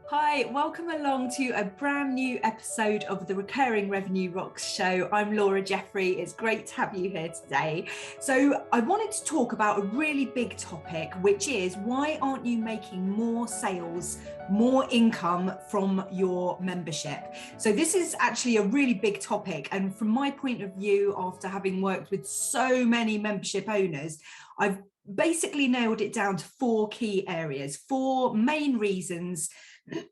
Hi, welcome along to a brand new episode of the Recurring Revenue Rocks show. I'm Laura Jeffrey. It's great to have you here today. So I wanted to talk about a really big topic, which is why aren't you making more sales, more income from your membership? So this is actually a really big topic. And from my point of view, after having worked with so many membership owners, I've basically nailed it down to four key areas, four main reasons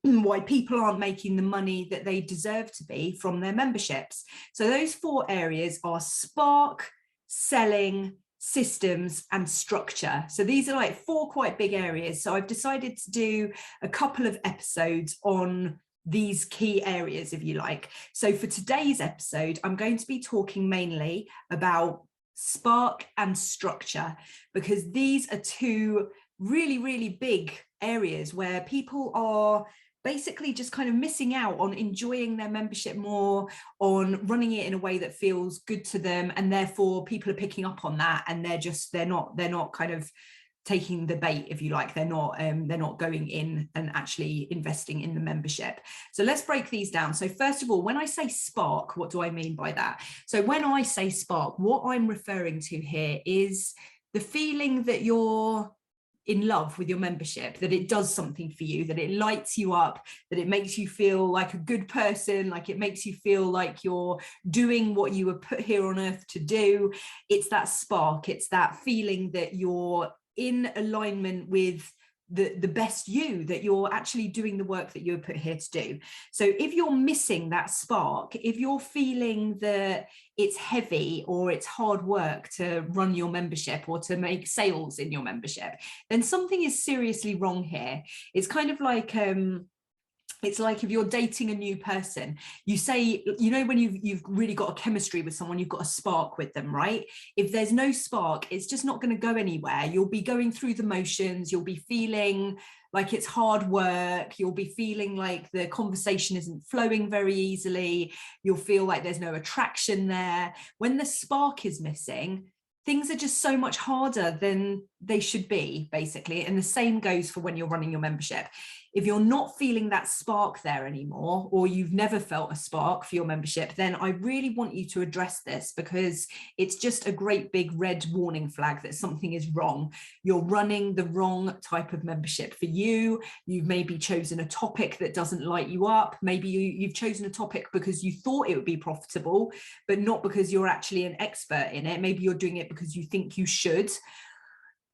why people aren't making the money that they deserve to be from their memberships. So those four areas are spark, selling, systems, and structure. So these are like four quite big areas. So I've decided to do a couple of episodes on these key areas, if you like. So for today's episode, I'm going to be talking mainly about spark and structure, because these are two really big areas where people are basically just kind of missing out on enjoying their membership more, on running it in a way that feels good to them, and therefore people are picking up on that, and they're not kind of taking the bait, if you like. They're not going in and actually investing in the membership. So let's break these down. So first of all, when I say spark, what do I mean by that? So when I say spark, what I'm referring to here is the feeling that you're in love with your membership, that it does something for you, that it lights you up, that it makes you feel like a good person, like it makes you feel like you're doing what you were put here on earth to do. It's that spark, it's that feeling that you're in alignment with the best you, that you're actually doing the work that you were put here to do. So if you're missing that spark, if you're feeling that it's heavy or it's hard work to run your membership or to make sales in your membership, then something is seriously wrong here. It's kind of like it's like if you're dating a new person, you say, you know, when you've really got a chemistry with someone, you've got a spark with them, right? If there's no spark, it's just not going to go anywhere. You'll be going through the motions. You'll be feeling like it's hard work. You'll be feeling like the conversation isn't flowing very easily. You'll feel like there's no attraction there. When the spark is missing, things are just so much harder than they should be, basically. And the same goes for when you're running your membership. If you're not feeling that spark there anymore, or you've never felt a spark for your membership, then I really want you to address this, because it's just a great big red warning flag that something is wrong. You're running the wrong type of membership for you. You've maybe chosen a topic that doesn't light you up. Maybe you've chosen a topic because you thought it would be profitable, but not because you're actually an expert in it. Maybe you're doing it because you think you should.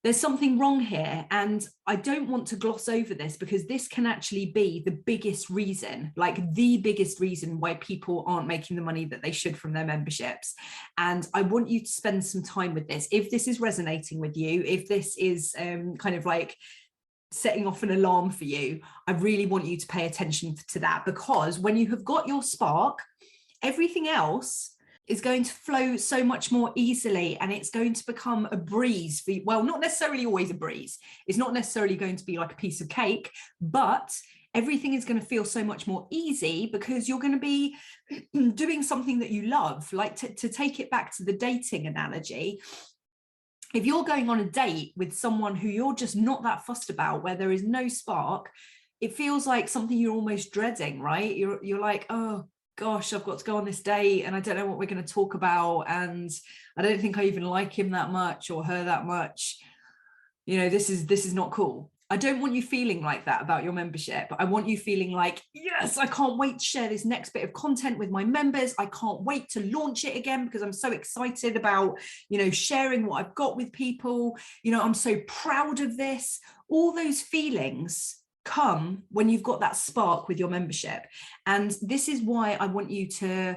There's something wrong here, and I don't want to gloss over this, because this can actually be the biggest reason, like the biggest reason why people aren't making the money that they should from their memberships. And I want you to spend some time with this. If this is resonating with you, if this is kind of like setting off an alarm for you, I really want you to pay attention to that, because when you have got your spark, everything else is going to flow so much more easily, and it's going to become a breeze for you. Well, not necessarily always a breeze. It's not necessarily going to be like a piece of cake, but everything is going to feel so much more easy, because you're going to be doing something that you love. Like to take it back to the dating analogy, if you're going on a date with someone who you're just not that fussed about, where there is no spark, it feels like something you're almost dreading, right? You're like, oh gosh, I've got to go on this date and I don't know what we're going to talk about, and I don't think I even like him that much or her that much. You know, this is not cool. I don't want you feeling like that about your membership. I want you feeling like, yes, I can't wait to share this next bit of content with my members. I can't wait to launch it again, because I'm so excited about, you know, sharing what I've got with people. You know, I'm so proud of this. All those feelings come when you've got that spark with your membership. And this is why I want you to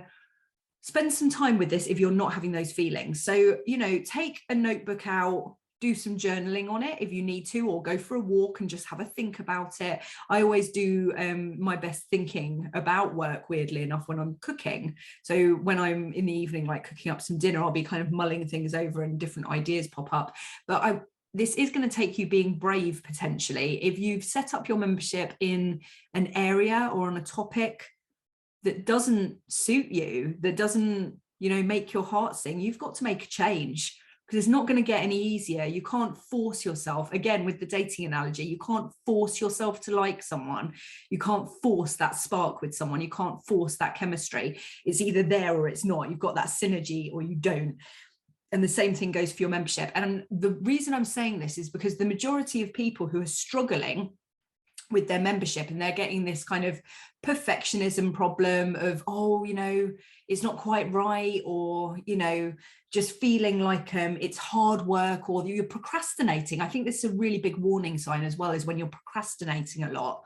spend some time with this if you're not having those feelings. So, you know, take a notebook out, do some journaling on it if you need to, or go for a walk and just have a think about it. I always do my best thinking about work, weirdly enough, when I'm cooking. So when I'm in the evening, like cooking up some dinner, I'll be kind of mulling things over and different ideas pop up. But this is going to take you being brave, potentially. If you've set up your membership in an area or on a topic that doesn't suit you, that doesn't, you know, make your heart sing, you've got to make a change, because it's not going to get any easier. You can't force yourself, again, with the dating analogy, you can't force yourself to like someone. You can't force that spark with someone. You can't force that chemistry. It's either there or it's not. You've got that synergy or you don't. And the same thing goes for your membership. And the reason I'm saying this is because the majority of people who are struggling with their membership, and they're getting this kind of perfectionism problem of, oh, you know, it's not quite right, or, you know, just feeling like it's hard work, or you're procrastinating. I think this is a really big warning sign as well, is when you're procrastinating a lot.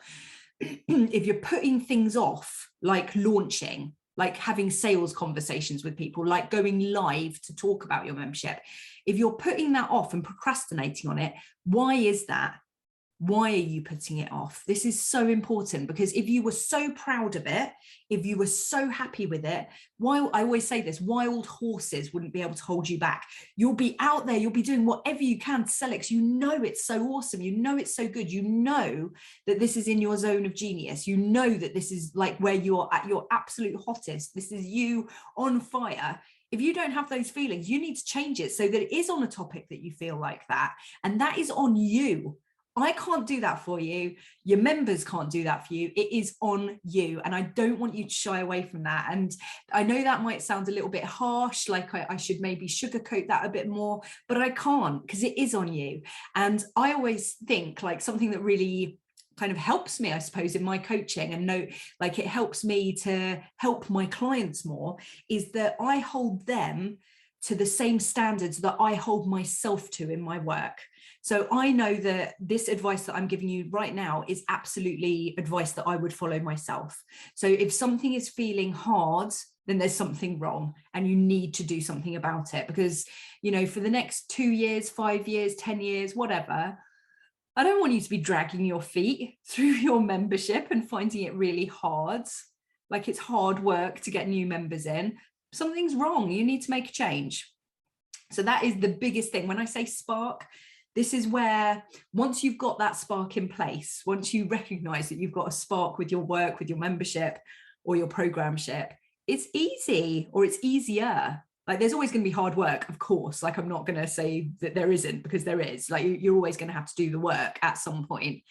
If you're putting things off, like launching, like having sales conversations with people, like going live to talk about your membership, if you're putting that off and procrastinating on it, why is that? Why are you putting it off? This is so important, because if you were so proud of it, if you were so happy with it, I always say this, wild horses wouldn't be able to hold you back. You'll be out there, you'll be doing whatever you can to sell it, because you know it's so awesome, you know it's so good, you know that this is in your zone of genius, you know that this is like where you're at your absolute hottest, this is you on fire. If you don't have those feelings, you need to change it so that it is on a topic that you feel like that, and that is on you. I can't do that for you. Your members can't do that for you. It is on you. And I don't want you to shy away from that. And I know that might sound a little bit harsh, like I should maybe sugarcoat that a bit more, but I can't, because it is on you. And I always think, like, something that really kind of helps me, I suppose, in my coaching, and like it helps me to help my clients more, is that I hold them to the same standards that I hold myself to in my work. So I know that this advice that I'm giving you right now is absolutely advice that I would follow myself. So if something is feeling hard, then there's something wrong and you need to do something about it, because, you know, for the next 2 years, 5 years, 10 years, whatever, I don't want you to be dragging your feet through your membership and finding it really hard. Like, it's hard work to get new members in. Something's wrong. You need to make a change. So that is the biggest thing. When I say spark, this is where, once you've got that spark in place, once you recognize that you've got a spark with your work, with your membership or your programship, it's easy, or it's easier. Like, there's always going to be hard work, of course. Like, I'm not going to say that there isn't, because there is. Like, you're always going to have to do the work at some point,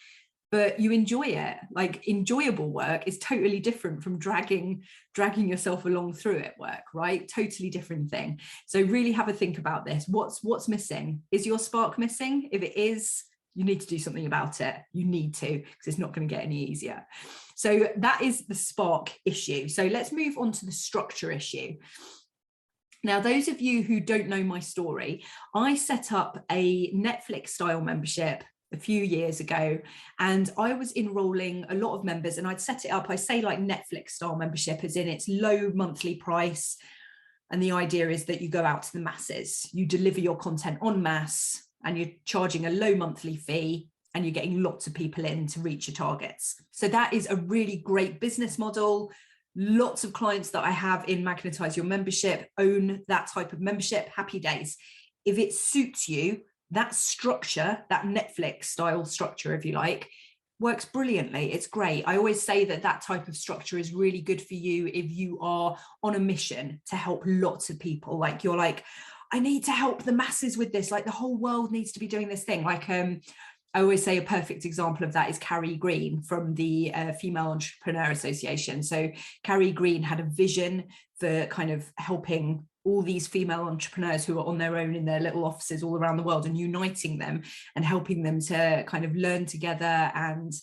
but you enjoy it. Like, enjoyable work is totally different from dragging yourself along through it work, right? Totally different thing. So really have a think about this. What's missing? Is your spark missing? If it is, you need to do something about it. You need to, because it's not going to get any easier. So that is the spark issue. So let's move on to the structure issue. Now, those of you who don't know my story, I set up a Netflix style membership a few years ago, and I was enrolling a lot of members, and I'd set it up, I say, like Netflix style membership, as in it's low monthly price. And the idea is that you go out to the masses, you deliver your content en masse, and you're charging a low monthly fee, and you're getting lots of people in to reach your targets. So that is a really great business model. Lots of clients that I have in Magnetize Your Membership own that type of membership. Happy days. If it suits you, that structure, that Netflix style structure, if you like, works brilliantly. It's great. I always say that that type of structure is really good for you if you are on a mission to help lots of people. Like, you're like, I need to help the masses with this. Like, the whole world needs to be doing this thing. Like, I always say a perfect example of that is Carrie Green from the Female Entrepreneur Association. So Carrie Green had a vision for kind of helping all these female entrepreneurs who are on their own in their little offices all around the world, and uniting them and helping them to kind of learn together and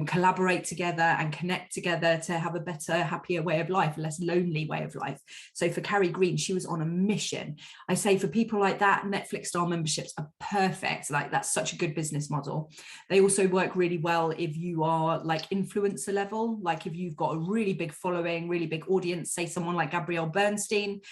collaborate together and connect together to have a better, happier way of life, a less lonely way of life. So for Carrie Green, she was on a mission. I say for people like that, Netflix style memberships are perfect. Like, that's such a good business model. They also work really well if you are like influencer level, like if you've got a really big following, really big audience, say someone like Gabrielle Bernstein.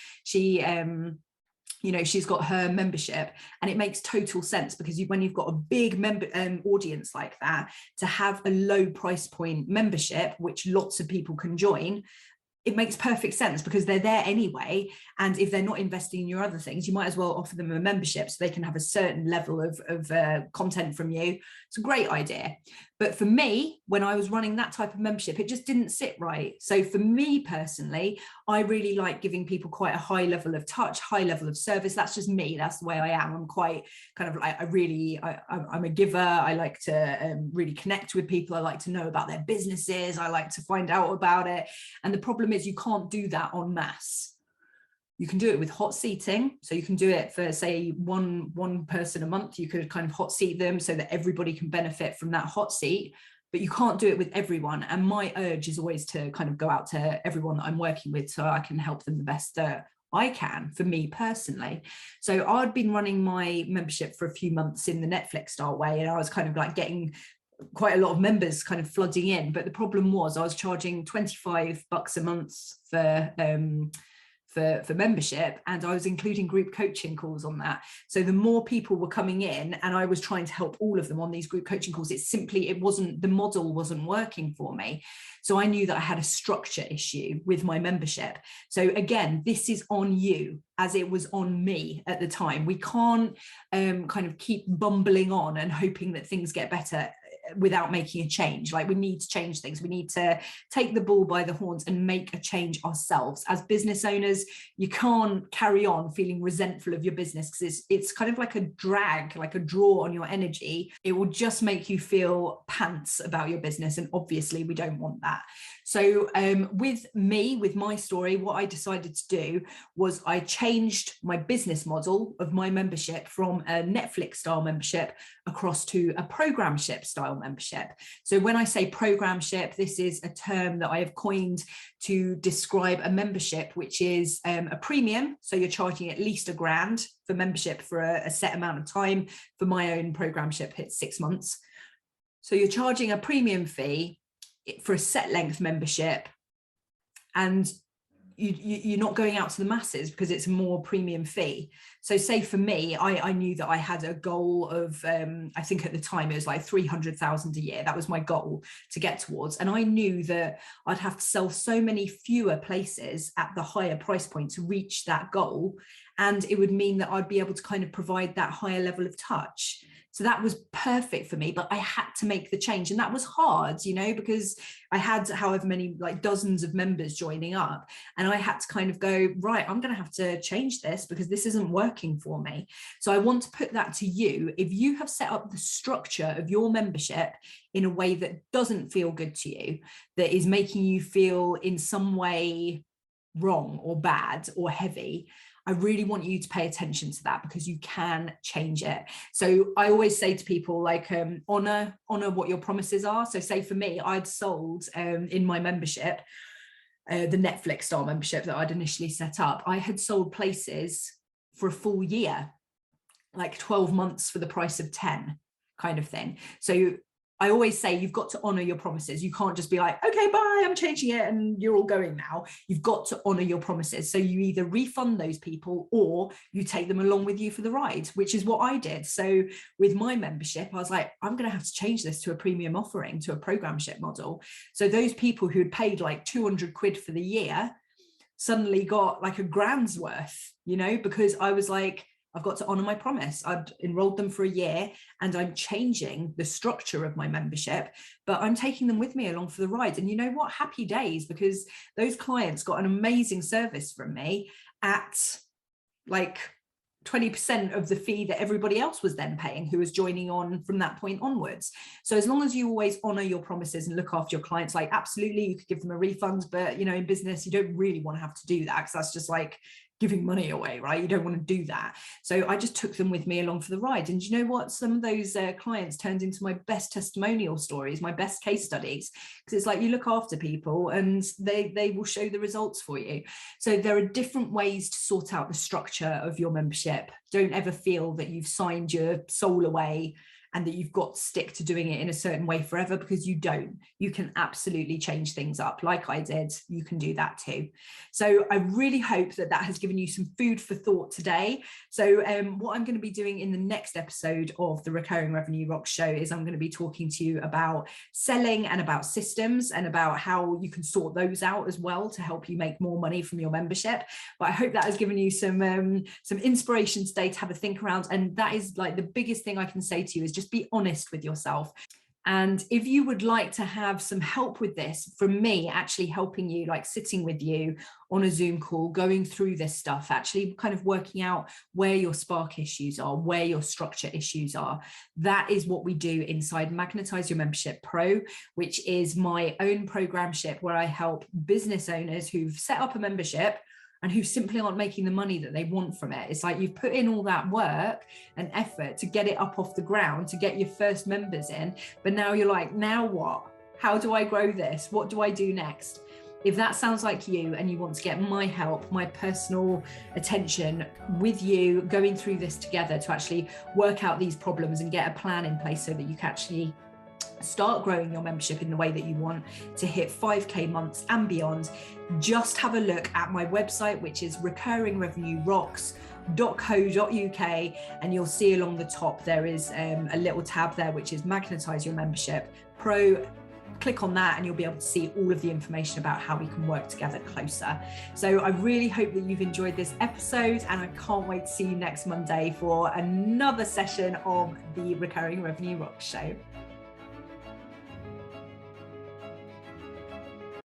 You know, she's got her membership, and it makes total sense, because when you've got a big member audience like that, to have a low price point membership which lots of people can join, it makes perfect sense because they're there anyway. And if they're not investing in your other things, you might as well offer them a membership so they can have a certain level of content from you. It's a great idea. But for me, when I was running that type of membership, it just didn't sit right. So for me personally, I really like giving people quite a high level of touch, high level of service. That's just me. That's the way I am. I'm quite kind of like, I'm a giver. I like to really connect with people. I like to know about their businesses. I like to find out about it. And the problem is you can't do that en masse. You can do it with hot seating. So you can do it for, say, one person a month. You could kind of hot seat them so that everybody can benefit from that hot seat, but you can't do it with everyone. And my urge is always to kind of go out to everyone that I'm working with so I can help them the best that I can, for me personally. So I'd been running my membership for a few months in the Netflix style way, and I was kind of like getting quite a lot of members kind of flooding in. But the problem was I was charging $25 a month for membership, and I was including group coaching calls on that. So the more people were coming in and I was trying to help all of them on these group coaching calls, the model wasn't working for me. So I knew that I had a structure issue with my membership. So again, this is on you as it was on me at the time. We can't kind of keep bumbling on and hoping that things get better without making a change. Like, we need to change things. We need to take the bull by the horns and make a change ourselves. As business owners, you can't carry on feeling resentful of your business because it's kind of like a drag, like a draw on your energy. It will just make you feel pants about your business. And obviously we don't want that. So with my story, what I decided to do was I changed my business model of my membership from a Netflix style membership across to a programship style membership. So when I say programship, this is a term that I have coined to describe a membership which is a premium. So you're charging at least $1,000 for membership for a set amount of time. For my own programship, it's 6 months. So you're charging a premium fee for a set length membership, and you're not going out to the masses because it's a more premium fee. So say for me, I knew that I had a goal of, I think at the time it was like 300,000 a year. That was my goal to get towards. And I knew that I'd have to sell so many fewer places at the higher price point to reach that goal. And it would mean that I'd be able to kind of provide that higher level of touch. So that was perfect for me, but I had to make the change. And that was hard, because I had however many, like dozens of members joining up. And I had to kind of go, right, I'm going to have to change this because this isn't working for me. So I want to put that to you. If you have set up the structure of your membership in a way that doesn't feel good to you, that is making you feel in some way wrong or bad or heavy, I really want you to pay attention to that because you can change it. So I always say to people, like, honor what your promises are. So say for me, I'd sold in my membership, the Netflix style membership that I'd initially set up, I had sold places for a full year, like 12 months for the price of 10 kind of thing. So I always say you've got to honor your promises. You can't just be like, okay, bye, I'm changing it and you're all going now. You've got to honor your promises. So you either refund those people or you take them along with you for the ride, which is what I did. So with my membership, I was like, I'm going to have to change this to a premium offering, to a programship model. So those people who had paid like 200 quid for the year suddenly got like $1,000's worth, because I was like, I've got to honor my promise. I'd enrolled them for a year and I'm changing the structure of my membership, but I'm taking them with me along for the ride. And you know what? Happy days, because those clients got an amazing service from me at like 20% of the fee that everybody else was then paying who was joining on from that point onwards. So as long as you always honor your promises and look after your clients, like absolutely you could give them a refund, but in business, you don't really want to have to do that because that's just like giving money away, right? You don't want to do that. So I just took them with me along for the ride. And you know what? Some of those clients turned into my best testimonial stories, my best case studies, because it's like you look after people and they will show the results for you. So there are different ways to sort out the structure of your membership. Don't ever feel that you've signed your soul away and that you've got to stick to doing it in a certain way forever, because you don't. You can absolutely change things up like I did. You can do that too. So I really hope that has given you some food for thought today. So what I'm going to be doing in the next episode of the Recurring Revenue Rocks show is I'm going to be talking to you about selling and about systems and about how you can sort those out as well to help you make more money from your membership. But I hope that has given you some inspiration today to have a think around. And that is like the biggest thing I can say to you is just be honest with yourself. And if you would like to have some help with this from me, actually helping you, like sitting with you on a Zoom call, going through this stuff, actually kind of working out where your spark issues are, where your structure issues are, that is what we do inside Magnetize Your Membership Pro, which is my own programship where I help business owners who've set up a membership and who simply aren't making the money that they want from it. It's like you've put in all that work and effort to get it up off the ground, to get your first members in, but now you're like, now what? How do I grow this? What do I do next? If that sounds like you and you want to get my help, my personal attention with you, going through this together to actually work out these problems and get a plan in place so that you can actually start growing your membership in the way that you want to hit 5k months and beyond, just have a look at my website, which is recurringrevenuerocks.co.uk, and you'll see along the top there is a little tab there which is Magnetize Your Membership Pro. Click on that and you'll be able to see all of the information about how we can work together closer. So I really hope that you've enjoyed this episode, and I can't wait to see you next Monday for another session of the Recurring Revenue Rocks show.